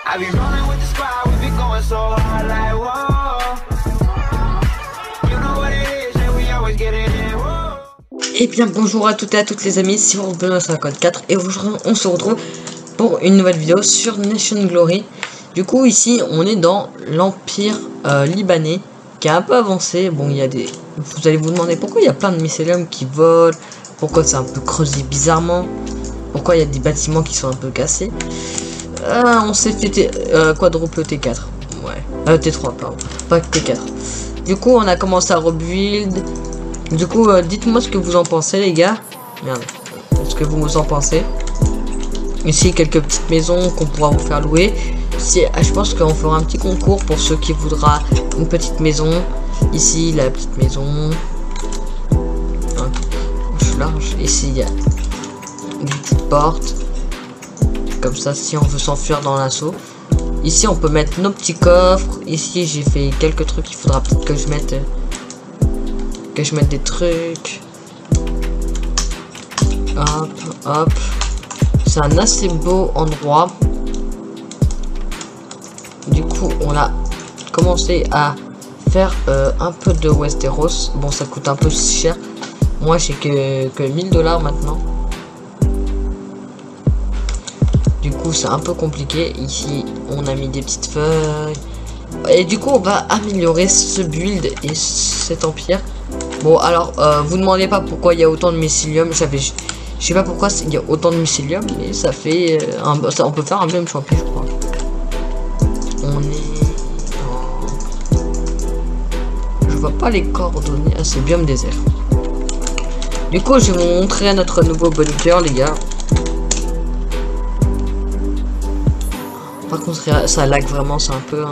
I be rolling with the squad, we be going so hard like whoa. You know what it is, and we always get it in, whoa. Et bien bonjour à toutes et à toutes les amis, c'est Benoît sur la code 4 et aujourd'hui on se retrouve pour une nouvelle vidéo sur Nation Glory. Du coup ici on est dans l'empire libanais qui a un peu avancé. Bon, il y a des... Vous allez vous demander pourquoi il y a plein de mycélium qui volent, pourquoi c'est un peu creusé bizarrement, pourquoi il y a des bâtiments qui sont un peu cassés. On s'est fait quadruple T4. Ouais, T3 pardon, pas T4. Du coup on a commencé à rebuild. Du coup dites-moi ce que vous en pensez les gars. Merde, ce que vous en pensez. Ici quelques petites maisons qu'on pourra vous faire louer. Je pense qu'on fera un petit concours pour ceux qui voudra une petite maison. Ici la petite maison. Large. Ici il y a une petite porte. Comme ça si on veut s'enfuir dans l'assaut. Ici on peut mettre nos petits coffres. Ici j'ai fait quelques trucs. Il faudra peut-être que je mette des trucs. Hop hop. C'est un assez beau endroit. Du coup on a commencé à faire un peu de Westeros. Bon ça coûte un peu cher. Moi j'ai que 1000 $ maintenant. Du coup c'est un peu compliqué. Ici on a mis des petites feuilles. Et du coup on va améliorer ce build et cet empire. Bon alors vous demandez pas pourquoi il y a autant de mycélium. Je sais pas pourquoi il y a autant de mycélium. Mais ça fait on peut faire un biome champion je crois. On est je vois pas les coordonnées. Ah c'est biome désert. Du coup je vais vous montrer notre nouveau bunker les gars. Par contre ça lag vraiment, c'est un peu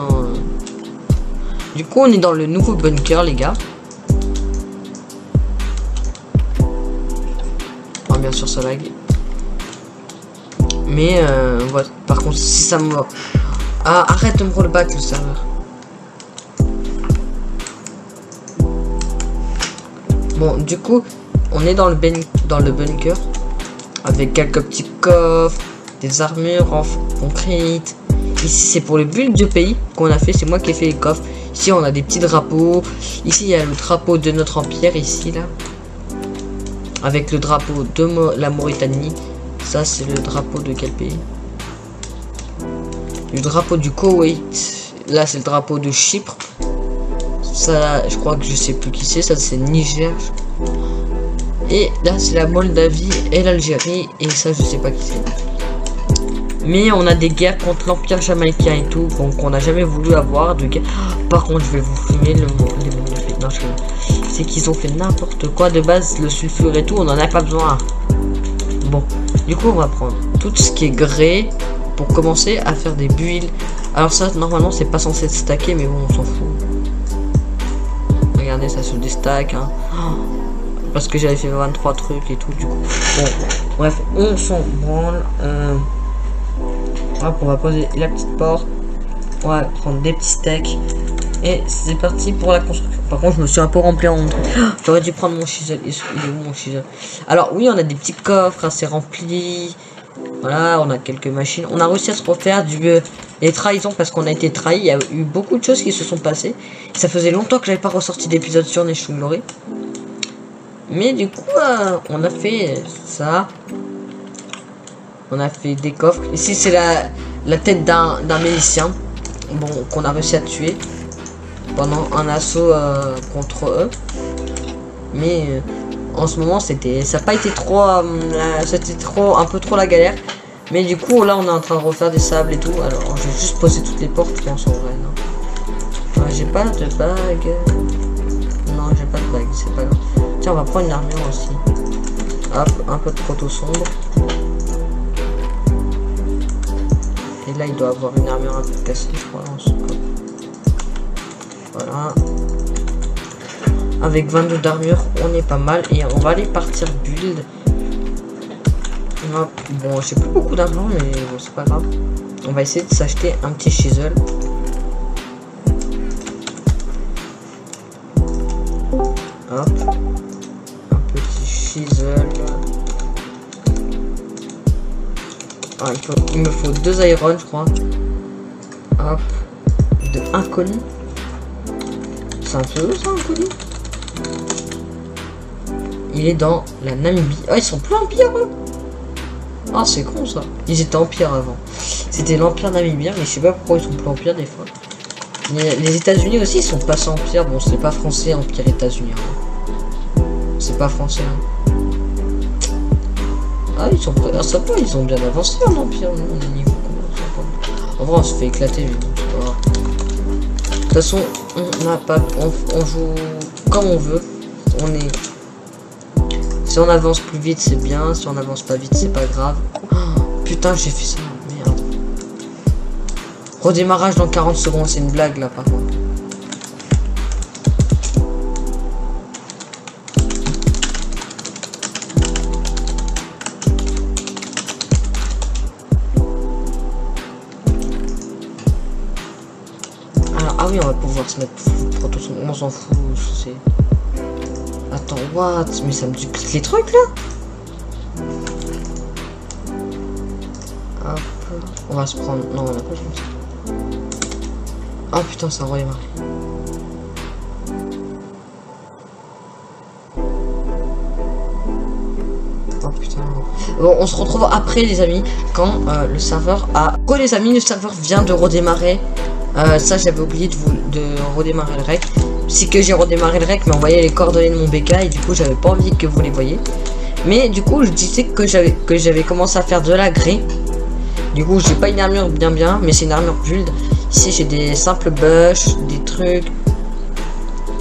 Du coup on est dans le nouveau bunker les gars. Oh, bien sûr ça lag. Mais voilà. Par contre si ça me... Ah arrête de me rollback le serveur. Bon du coup on est dans le bunker. Avec quelques petits coffres. Des armures en concrète. Ici c'est pour le build du pays qu'on a fait, c'est moi qui ai fait les coffres. Ici on a des petits drapeaux. Ici il y a le drapeau de notre empire ici là. Avec le drapeau de la Mauritanie. Ça c'est le drapeau de quel pays? Le drapeau du Koweït. Là c'est le drapeau de Chypre. Ça je crois que je sais plus qui c'est, ça c'est Niger. Et là c'est la Moldavie et l'Algérie. Et ça je sais pas qui c'est. Mais on a des guerres contre l'empire jamaïcain et tout, donc on n'a jamais voulu avoir de guerre. Par contre, je vais vous filmer c'est qu'ils ont fait n'importe quoi de base, le sulfure et tout, on n'en a pas besoin. Bon, du coup, on va prendre tout ce qui est grès pour commencer à faire des builds. Alors ça, normalement, c'est pas censé se stacker, mais bon, on s'en fout. Regardez, ça se déstack. Hein. Parce que j'avais fait 23 trucs et tout, du coup. Bon, bref, on s'en branle. Hop, on va poser la petite porte. On va prendre des petits steaks. Et c'est parti pour la construction. Par contre, je me suis un peu rempli en truc. J'aurais dû prendre mon chisel. Il est où mon chisel? Alors, oui, on a des petits coffres assez remplis. Voilà, on a quelques machines. On a réussi à se refaire les trahisons parce qu'on a été trahi. Il y a eu beaucoup de choses qui se sont passées. Ça faisait longtemps que j'avais pas ressorti d'épisode sur Nation Glory. Mais du coup, on a fait ça. On a fait des coffres. Ici c'est la tête d'un milicien. Bon, qu'on a réussi à tuer pendant un assaut contre eux. Mais en ce moment ça n'a pas été trop c'était un peu trop la galère. Mais du coup là on est en train de refaire des sables et tout. Alors je vais juste poser toutes les portes, je pense en vrai. Non, j'ai pas de bague. Non, j'ai pas de bague, c'est pas grave. Tiens, on va prendre une armure aussi. Hop, un peu de proto sombre. Et là il doit avoir une armure un peu cassée je crois. Voilà. Avec 22 d'armure on est pas mal. Et on va aller partir build. Bon j'ai plus beaucoup d'argent mais bon, c'est pas grave. On va essayer de s'acheter un petit chisel. Hop. Un petit chisel. Ah, il me faut 2 iron je crois. Hop. De inconnu. C'est un pseudo ça, inconnu. Il est dans la Namibie. Ah, ils sont plus empire eux. Ah, c'est con ça. Ils étaient empire avant. C'était l'empire namibien, mais je sais pas pourquoi ils sont plus empire des fois. Les États-Unis aussi, ils sont passés empire. Bon, c'est pas français, empire États-Unis. Hein. C'est pas français. Hein. Ah, ils sont prêts. Ah, ça va, ils ont bien avancé en empire. On est niveau combien? En vrai, on se fait éclater. De toute façon, on n'a pas. On joue comme on veut. On est. Si on avance plus vite, c'est bien. Si on avance pas vite, c'est pas grave. Oh, putain, j'ai fait ça. Merde. Redémarrage dans 40 secondes. C'est une blague là, par contre. Alors, ah oui, on va pouvoir se mettre proto-son. On s'en fout. C'est. Attends, what? Mais ça me duplique les trucs là? Hop. On va se prendre. Non, on a pas joué ça. Ah putain, ça a redémarré. Oh putain. Bon, on se retrouve après, les amis, quand le serveur a. Quoi, les amis, le serveur vient de redémarrer. Ça, j'avais oublié de redémarrer le rec. C'est que j'ai redémarré le rec, mais on voyait les coordonnées de mon BK et du coup j'avais pas envie que vous les voyez. Mais du coup je disais que j'avais commencé à faire de la grée. Du coup j'ai pas une armure bien, mais c'est une armure build. Ici j'ai des simples bush, des trucs.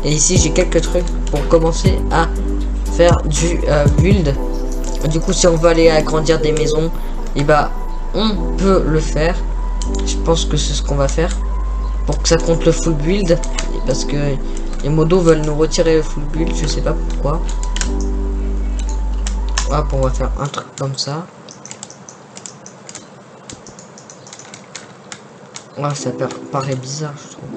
Et ici j'ai quelques trucs pour commencer à faire du build. Du coup si on veut aller agrandir des maisons, et bah on peut le faire. Je pense que c'est ce qu'on va faire. Pour que ça compte le full build. Parce que les modos veulent nous retirer le full build, je sais pas pourquoi. Hop, on va faire un truc comme ça. Ouais, ça paraît bizarre, je trouve.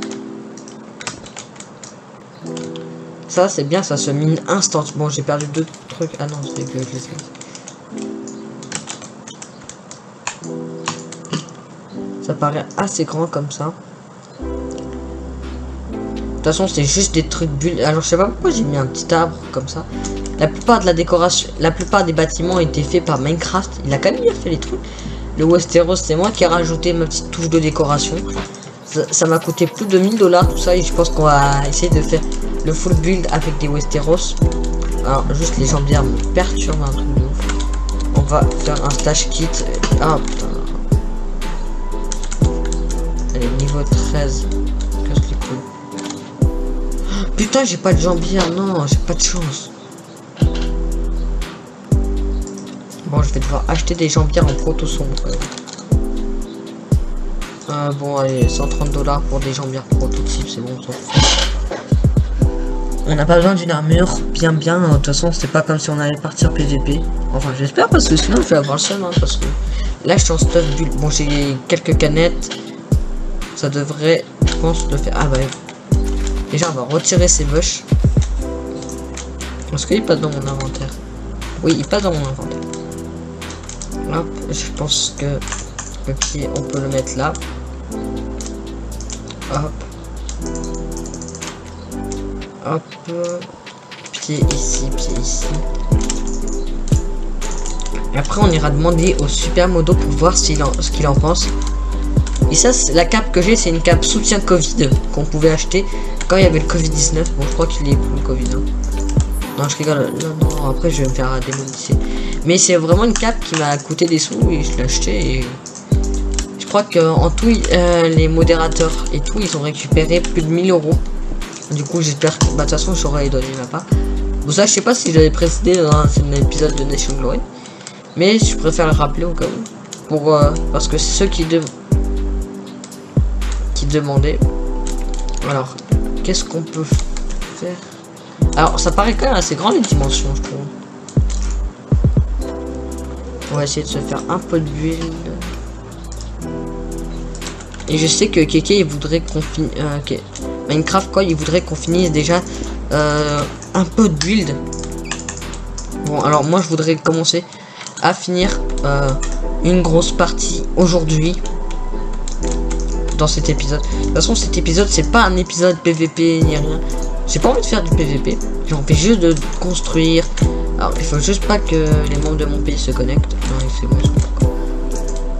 Ça, c'est bien, ça se mine instant. Bon, j'ai perdu deux trucs. Ah non, c'est que je les ai. Ça paraît assez grand comme ça. De toute façon, c'est juste des trucs bulles. Alors, je sais pas pourquoi j'ai mis un petit arbre comme ça. La plupart de la décoration, la plupart des bâtiments ont été faits par Minecraft. Il a quand même bien fait les trucs. Le Westeros, c'est moi qui ai rajouté ma petite touche de décoration. Ça m'a coûté plus de 1000 $ tout ça. Et je pense qu'on va essayer de faire le full build avec des Westeros. Alors, juste les jambières me perturbent un truc de ouf. On va faire un stash kit. Ah putain. Elle est niveau 13. Casse les couilles. Putain, j'ai pas de jambière, non, j'ai pas de chance. Bon, je vais devoir acheter des jambières en proto-son. Bon, allez, 130 $ pour des jambières prototypes, c'est bon, on s'en fout. On n'a pas besoin d'une armure, bien, de toute façon, c'est pas comme si on allait partir PVP. Enfin, j'espère, parce que sinon, je vais avoir le seum, hein, parce que là, je suis en stuff build. Bon, j'ai quelques canettes. Ça devrait, je pense, le faire. Ah bah, déjà, on va retirer ces bush. Est-ce qu'il passe dans mon inventaire? Oui, il passe dans mon inventaire. Hop, je pense que le pied, on peut le mettre là. Hop. Hop. Pied ici, pied ici. Et après, on ira demander au Super Modo pour voir ce qu'il en pense. Et ça, la cape que j'ai, c'est une cape soutien Covid qu'on pouvait acheter quand il y avait le Covid-19. Bon, je crois qu'il est plus le Covid. Hein. Non, je rigole. Non, après, je vais me faire démonétiser. Mais c'est vraiment une cape qui m'a coûté des sous et je l'ai acheté. Et je crois qu'en tout, les modérateurs et tout, ils ont récupéré plus de 1000 €. Du coup, j'espère que, bah, de toute façon, j'aurais les donné là-bas. Bon, ça, je sais pas si j'avais précisé dans un épisode de Nation Glory. Mais je préfère le rappeler au cas où. Parce que c'est ceux qui demandaient. Alors, qu'est-ce qu'on peut faire? Alors, ça paraît quand même assez grand les dimensions, je trouve. On va essayer de se faire un peu de build. Et je sais que Keke, il voudrait qu'on finisse... Minecraft, quoi, il voudrait qu'on finisse déjà un peu de build. Bon, alors moi, je voudrais commencer à finir une grosse partie aujourd'hui. dans cet épisode. De toute façon, cet épisode, c'est pas un épisode PVP ni rien. J'ai pas envie de faire du PVP. J'ai envie juste de construire. Alors, il faut juste pas que les membres de mon pays se connectent. Non, c'est bon, ils sont pas.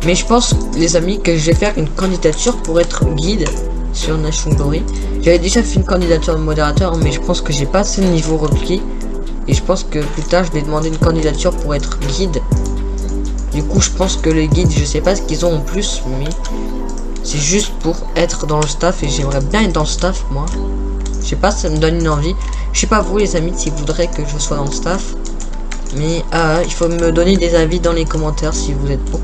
Mais je pense, les amis, que je vais faire une candidature pour être guide sur Nation Glory. J'avais déjà fait une candidature de modérateur, mais je pense que j'ai pas assez de niveau requis. Et je pense que plus tard, je vais demander une candidature pour être guide. Du coup, je pense que les guides, je sais pas ce qu'ils ont en plus, mais c'est juste pour être dans le staff. Et j'aimerais bien être dans le staff, moi. Je sais pas, ça me donne une envie. Je sais pas vous, les amis, si vous voudrez que je sois dans le staff. Mais il faut me donner des avis dans les commentaires si vous êtes pour.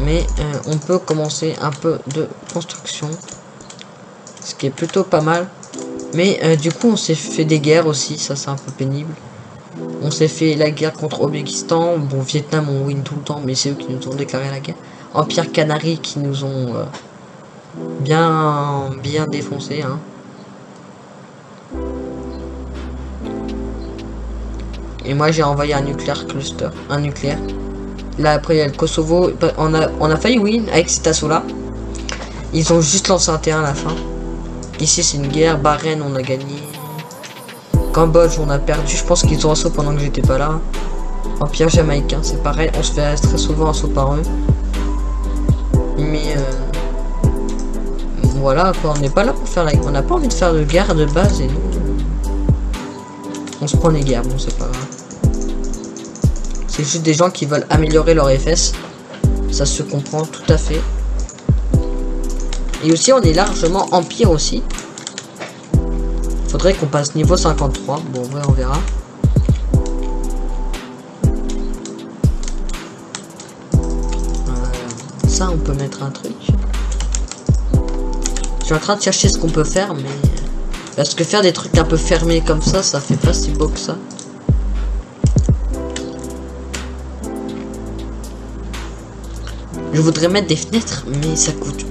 Mais on peut commencer un peu de construction, ce qui est plutôt pas mal. Mais du coup on s'est fait des guerres aussi, ça c'est un peu pénible. On s'est fait la guerre contre Ouzbékistan. Bon, Vietnam on win tout le temps, mais c'est eux qui nous ont déclaré la guerre. Empire Canaries qui nous ont bien défoncé, hein. Et moi j'ai envoyé un nucléaire cluster, un nucléaire. Là après il y a le Kosovo, on a failli win avec cet assaut là. Ils ont juste lancé un terrain à la fin. Ici c'est une guerre, Bahreïn on a gagné. Cambodge on a perdu, je pense qu'ils ont assaut pendant que j'étais pas là. Empire jamaïcain c'est pareil, on se fait très souvent assaut par eux. Mais voilà quoi, on n'est pas là pour faire la guerre, on n'a pas envie de faire de guerre de base et nous on se prend les guerres, bon c'est pas grave. C'est juste des gens qui veulent améliorer leur FS. Ça se comprend tout à fait. Et aussi on est largement empire aussi. Faudrait qu'on passe niveau 53. Bon en vrai on verra. Ça on peut mettre un truc. Je suis en train de chercher ce qu'on peut faire, mais parce que faire des trucs un peu fermés comme ça fait pas si beau que ça. Je voudrais mettre des fenêtres, mais ça coûte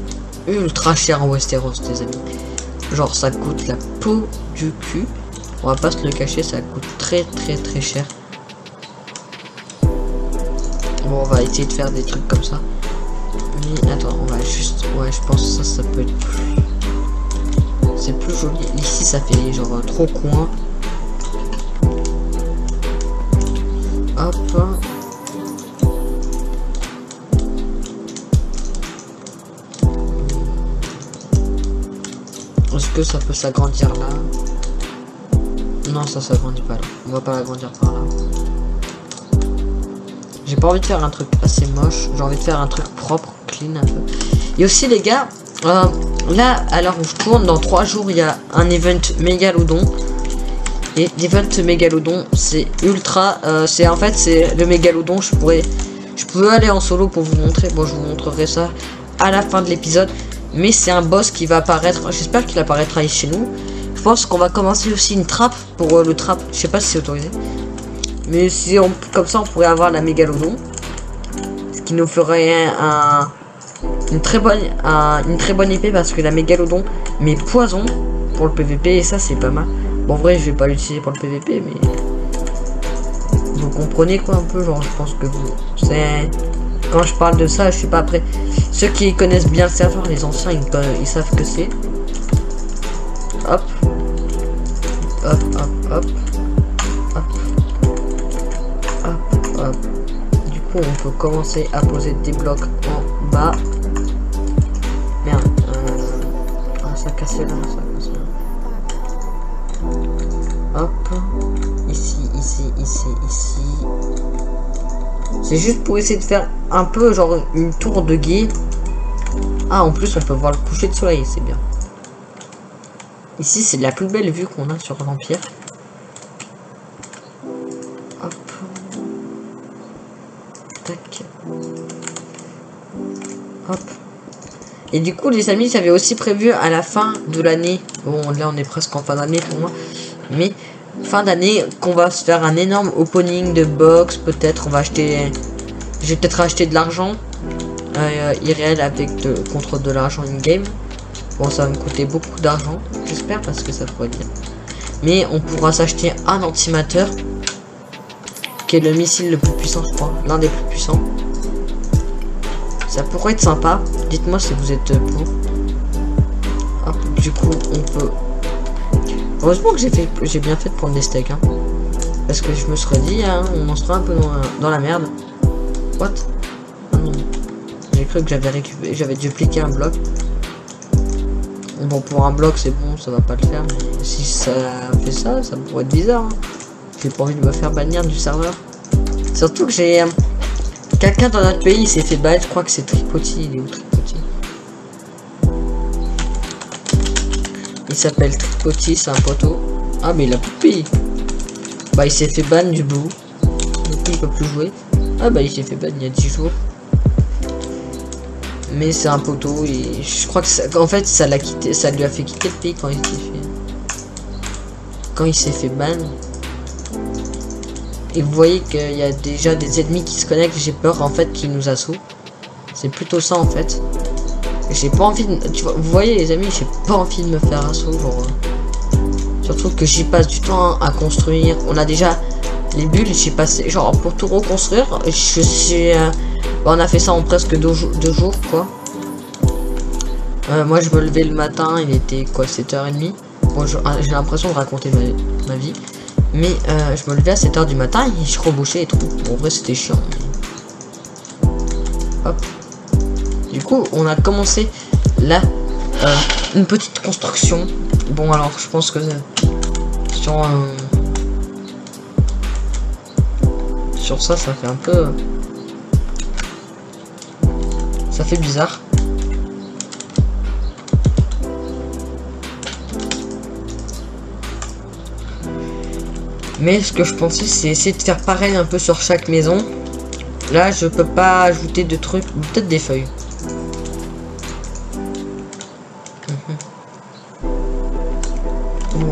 ultra cher en Westeros, les amis. Genre, ça coûte la peau du cul. On va pas se le cacher, ça coûte très cher. Bon, on va essayer de faire des trucs comme ça. Mais attends, on va juste... Ouais, je pense que ça peut être plus... C'est plus joli. Ici, ça fait genre trop coin. Hop. Est-ce que ça peut s'agrandir là? Non, ça s'agrandit pas là. On va pas l'agrandir par là. J'ai pas envie de faire un truc assez moche. J'ai envie de faire un truc propre, clean un peu. Et aussi les gars, là à l'heure où je tourne, dans 3 jours il y a un event mégalodon. Et l'event mégalodon c'est ultra, c'est en fait c'est le mégalodon. Je peux aller en solo pour vous montrer. Bon, je vous montrerai ça à la fin de l'épisode. Mais c'est un boss qui va apparaître. J'espère qu'il apparaîtra ici chez nous. Je pense qu'on va commencer aussi une trappe pour le trap. Je sais pas si c'est autorisé. Mais si on, comme ça on pourrait avoir la mégalodon. Ce qui nous ferait une très bonne épée, parce que la mégalodon met poison pour le PVP et ça c'est pas mal. Bon en vrai je vais pas l'utiliser pour le PVP, mais vous comprenez quoi un peu, genre je pense que vous... C'est... Quand je parle de ça, je sais pas, après ceux qui connaissent bien le serveur, les anciens ils savent que c'est. Hop. Hop, hop, hop. Hop. Hop, hop. Du coup on peut commencer à poser des blocs en bas. Merde. Ah, ça a cassé là, ça a cassé là. Hop. Ici, ici, ici, ici. C'est juste pour essayer de faire un peu genre une tour de guet. Ah, en plus on peut voir le coucher de soleil, c'est bien. Ici c'est la plus belle vue qu'on a sur l'Empire. Hop. Tac. Hop. Et du coup les amis, j'avais aussi prévu à la fin de l'année. Bon là on est presque en fin d'année pour moi. Mais fin d'année qu'on va se faire un énorme opening de box. Peut-être on va acheter, je vais peut-être acheter de l'argent irréel avec contre de l'argent in game. Bon ça va me coûter beaucoup d'argent, j'espère, parce que ça pourrait être bien. Mais on pourra s'acheter un antimateur qui est le missile le plus puissant, je crois, l'un des plus puissants. Ça pourrait être sympa. Dites-moi si vous êtes pour. Hop, du coup, on peut... Heureusement que j'ai bien fait de prendre des steaks. Hein. Parce que je me serais dit, hein, on en sera un peu dans la merde. What? Ah non. J'ai cru que j'avais dupliqué un bloc. Bon, pour un bloc, c'est bon, ça va pas le faire. Mais si ça fait ça, ça pourrait être bizarre. Hein. J'ai pas envie de me faire bannir du serveur. Surtout que j'ai... quelqu'un dans notre pays s'est fait bannir, je crois que c'est Tripoti. Il est où Tripoti? Il s'appelle Tripoti, c'est un poteau. Ah mais il a plus de pays. Bah il s'est fait ban du bout. Du coup il peut plus jouer. Ah bah il s'est fait ban il y a 10 jours. Mais c'est un poteau et je crois que ça, en fait ça l'a quitté, ça lui a fait quitter le pays quand il s'est fait ban. Et vous voyez qu'il y a déjà des ennemis qui se connectent, j'ai peur en fait qu'ils nous assautent. C'est plutôt ça en fait. J'ai pas envie de... Tu vois, vous voyez les amis, j'ai pas envie de me faire assaut, genre... Surtout que j'y passe du temps à construire. On a déjà les bulles, j'ai passé... Genre pour tout reconstruire, je suis... on a fait ça en presque 2 jours quoi. Moi je me levais le matin, il était quoi 7h30. Bon, j'ai l'impression de raconter ma vie. Mais je me levais à 7h du matin et je rebouchais les trous. Bon, en vrai c'était chiant. Mais... Hop. Du coup on a commencé là une petite construction. Bon alors je pense que sur ça fait un peu... Ça fait bizarre. Mais ce que je pensais c'est essayer de faire pareil un peu sur chaque maison. Là je peux pas ajouter de trucs, peut-être des feuilles.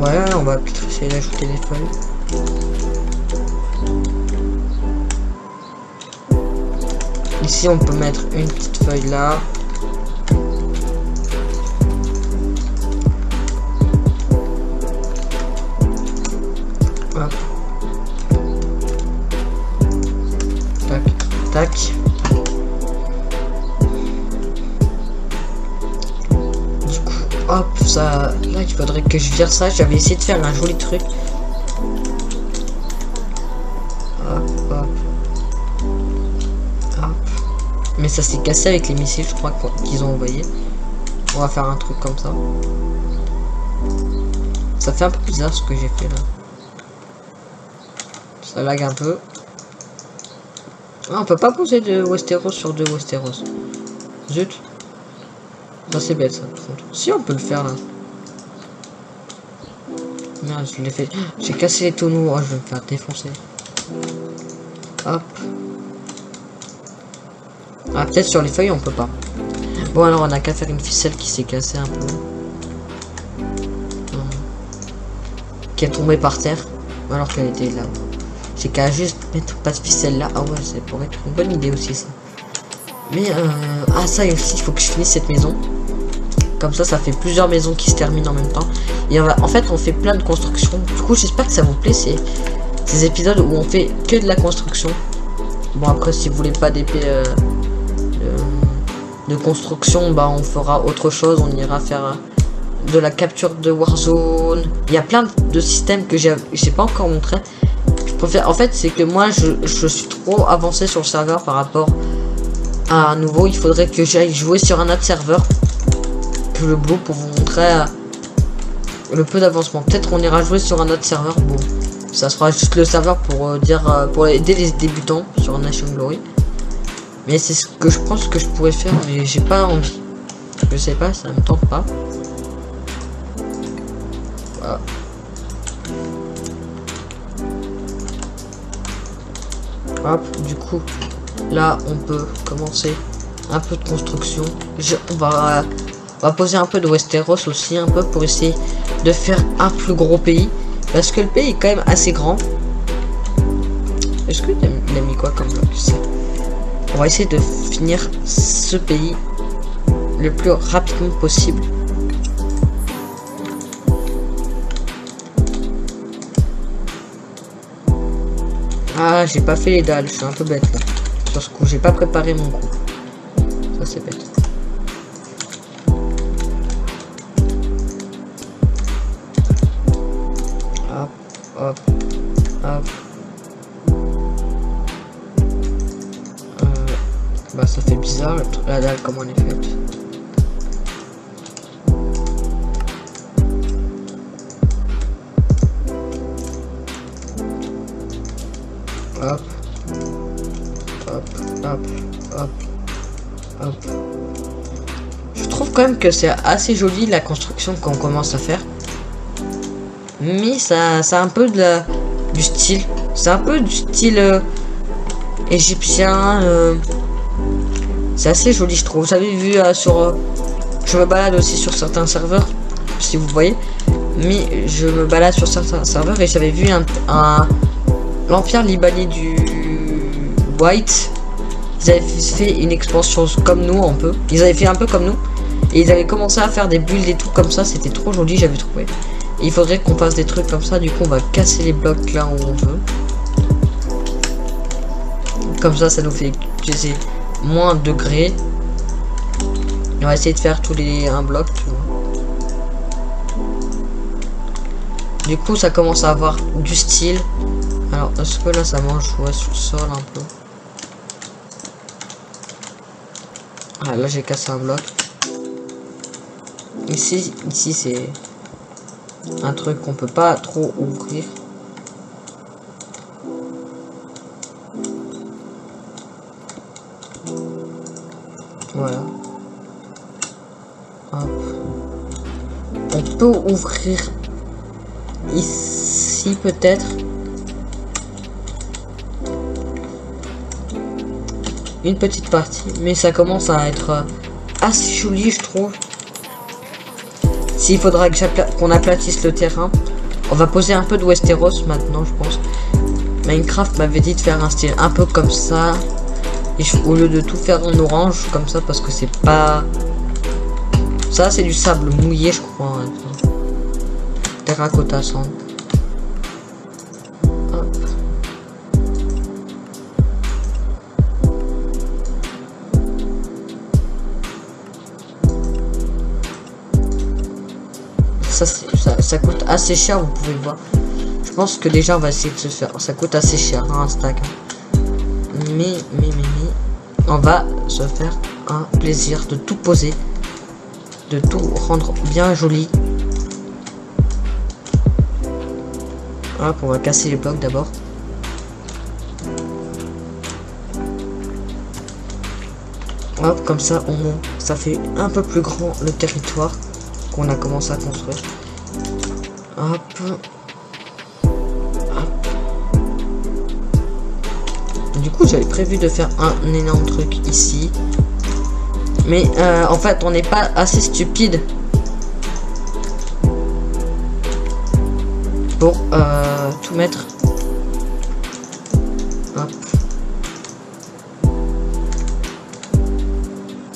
Ouais, on va peut-être essayer d'ajouter des feuilles. Ici on peut mettre une petite feuille là. Hop. Tac, tac. Du coup, hop, ça... Là, il faudrait que je vire ça. J'avais essayé de faire un joli truc. Hop, hop. Hop. Mais ça s'est cassé avec les missiles, je crois, qu'ils ont envoyé. On va faire un truc comme ça. Ça fait un peu bizarre ce que j'ai fait là. Ça lag un peu. Ah, on peut pas poser de Westeros sur 2 Westeros. Zut. Ça c'est bête ça. Si on peut le faire là. Merde, je l'ai fait. J'ai cassé les tonneaux. Oh, je vais me faire défoncer. Hop. Ah, peut-être sur les feuilles on peut pas. Bon alors on a qu'à faire une ficelle qui s'est cassée un peu. Qui est tombée par terre. Alors qu'elle était là. J'ai qu'à juste mettre pas de ficelle là. Ah ouais, ça pourrait être une bonne idée aussi ça. Mais ah ça aussi, il faut que je finisse cette maison. Comme ça fait plusieurs maisons qui se terminent en même temps. Et en fait on fait plein de constructions. Du coup j'espère que ça vous plaît ces épisodes où on fait que de la construction. Bon après si vous voulez pas d'épée de construction, bah on fera autre chose. On ira faire de la capture de Warzone. Il y a plein de systèmes que j'ai pas encore montré. En fait c'est que moi je suis trop avancé sur le serveur par rapport à un nouveau. Il faudrait que j'aille jouer sur un autre serveur que le blue pour vous montrer le peu d'avancement. Peut-être qu'on ira jouer sur un autre serveur. Bon, ça sera juste le serveur pour dire pour aider les débutants sur Nation Glory. Mais c'est ce que je pense que je pourrais faire, mais j'ai pas envie. Je sais pas, ça me tente pas. Voilà. Hop, du coup, là on peut commencer un peu de construction. On va poser un peu de Westeros aussi, un peu pour essayer de faire un plus gros pays. Parce que le pays est quand même assez grand. Est-ce qu'il a mis quoi comme bloc? On va essayer de finir ce pays le plus rapidement possible. Ah, j'ai pas fait les dalles, je suis un peu bête là. Sur ce coup, j'ai pas préparé mon coup. Ça c'est bête. Hop, hop, hop. Bah ça fait bizarre la dalle comment elle est faite. Hop, hop, hop, hop, hop. Je trouve quand même que c'est assez joli la construction qu'on commence à faire. Mais ça a un peu du style. C'est un peu du style égyptien. C'est assez joli je trouve. Vous avez vu sur... je me balade aussi sur certains serveurs. Si vous voyez. Mais je me balade sur certains serveurs et j'avais vu l'empire libanais du White. Ils avaient fait une expansion comme nous un peu. Ils avaient fait un peu comme nous. Et ils avaient commencé à faire des builds et tout comme ça. C'était trop joli j'avais trouvé. Et il faudrait qu'on fasse des trucs comme ça. Du coup on va casser les blocs là où on veut. Comme ça nous fait utiliser moins de degrés. On va essayer de faire tous les un bloc tu vois. Du coup ça commence à avoir du style. Alors est-ce que là ça mange ouais, sur le sol un peu. Ah là j'ai cassé un bloc. Ici c'est un truc qu'on peut pas trop ouvrir. Voilà. Hop. On peut ouvrir ici peut-être. Une petite partie, mais ça commence à être assez joli je trouve. S'il faudra qu'on aplatisse le terrain, on va poser un peu de Westeros maintenant je pense. Minecraft m'avait dit de faire un style un peu comme ça. Et au lieu de tout faire en orange comme ça parce que c'est pas... Ça c'est du sable mouillé je crois. Terracotta sand. Hop. Ça coûte assez cher vous pouvez le voir. Je pense que déjà on va essayer de se faire. Ça coûte assez cher hein, un stack. Mais on va se faire un plaisir de tout poser, de tout rendre bien joli. Hop, on va casser les blocs d'abord. Hop, comme ça ça fait un peu plus grand le territoire qu'on a commencé à construire. Hop. Du coup j'avais prévu de faire un énorme truc ici. Mais en fait on n'est pas assez stupide pour tout mettre. Hop.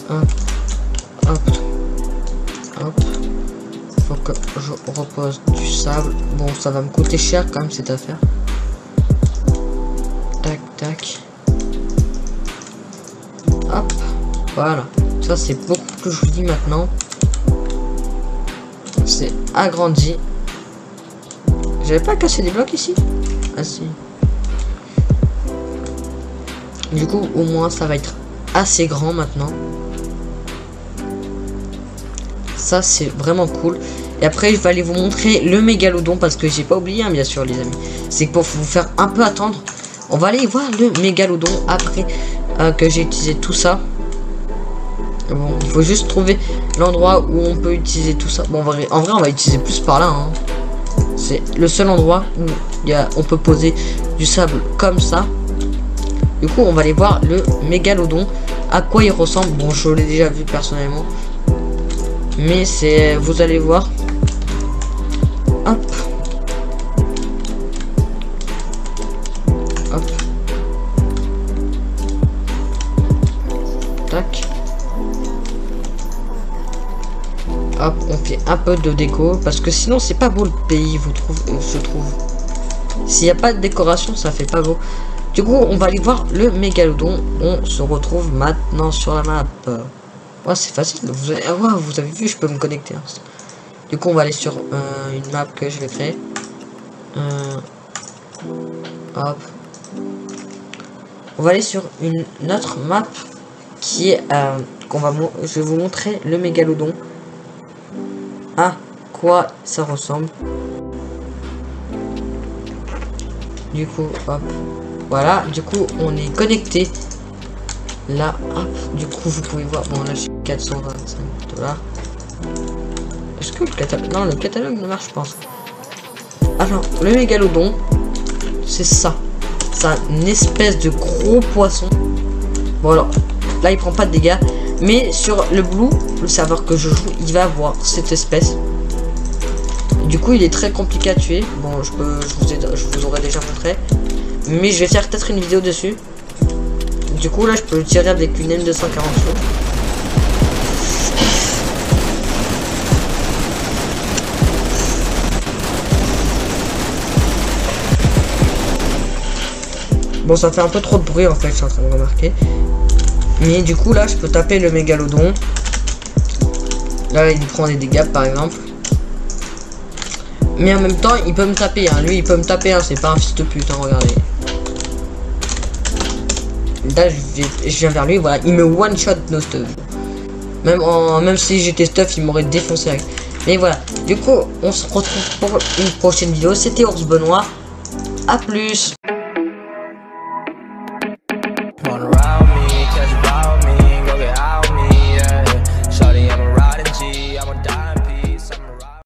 Hop. Hop. Hop. Faut que je repose du sable. Bon ça va me coûter cher quand même cette affaire. Tac tac. Hop. Voilà. Ça c'est beaucoup plus joli maintenant. C'est agrandi. J'avais pas cassé des blocs ici? Ah si. Du coup au moins ça va être assez grand maintenant. Ça c'est vraiment cool. Et après je vais aller vous montrer le mégalodon parce que j'ai pas oublié hein, bien sûr les amis. C'est pour vous faire un peu attendre. On va aller voir le mégalodon après que j'ai utilisé tout ça. Bon, il faut juste trouver l'endroit où on peut utiliser tout ça. Bon, en vrai, on va utiliser plus par là. Hein. C'est le seul endroit où on peut poser du sable comme ça. Du coup, on va aller voir le mégalodon. À quoi il ressemble. Bon, je l'ai déjà vu personnellement. Mais c'est... Vous allez voir. Hop. Hop. Tac. Hop, on fait un peu de déco parce que sinon c'est pas beau le pays, je trouve. S'il n'y a pas de décoration, ça fait pas beau. Du coup, on va aller voir le mégalodon. On se retrouve maintenant sur la map. Ouais, c'est facile. Vous avez... Ah ouais, vous avez vu, je peux me connecter. Hein. Du coup, on va aller sur une map que je vais créer. Hop. On va aller sur une autre map qui est je vais vous montrer le mégalodon. À quoi ça ressemble. Du coup, hop. Voilà, du coup, on est connecté. Là, hop. Du coup, vous pouvez voir. Bon, là, j'ai 425 $. Est-ce que le catalogue... Non, le catalogue ne marche pas. Alors, le mégalodon, c'est ça. C'est une espèce de gros poisson. Bon, alors, là, il prend pas de dégâts. Mais sur le Blue, le serveur que je joue, il va avoir cette espèce. Du coup, il est très compliqué à tuer. Bon, je vous aurais déjà montré. Mais je vais faire peut-être une vidéo dessus. Du coup, là, je peux le tirer avec une M240. Bon, ça fait un peu trop de bruit en fait, je suis en train de remarquer. Mais du coup, là, je peux taper le mégalodon. Là, il prend des dégâts par exemple. Mais en même temps, il peut me taper. Hein. Lui, il peut me taper. Hein. C'est pas un fils de pute. Hein, regardez. Là, je viens vers lui. Voilà, il me one shot no stuff. Même si j'étais stuff, il m'aurait défoncé avec. Mais voilà. Du coup, on se retrouve pour une prochaine vidéo. C'était Ours Benoît. A plus.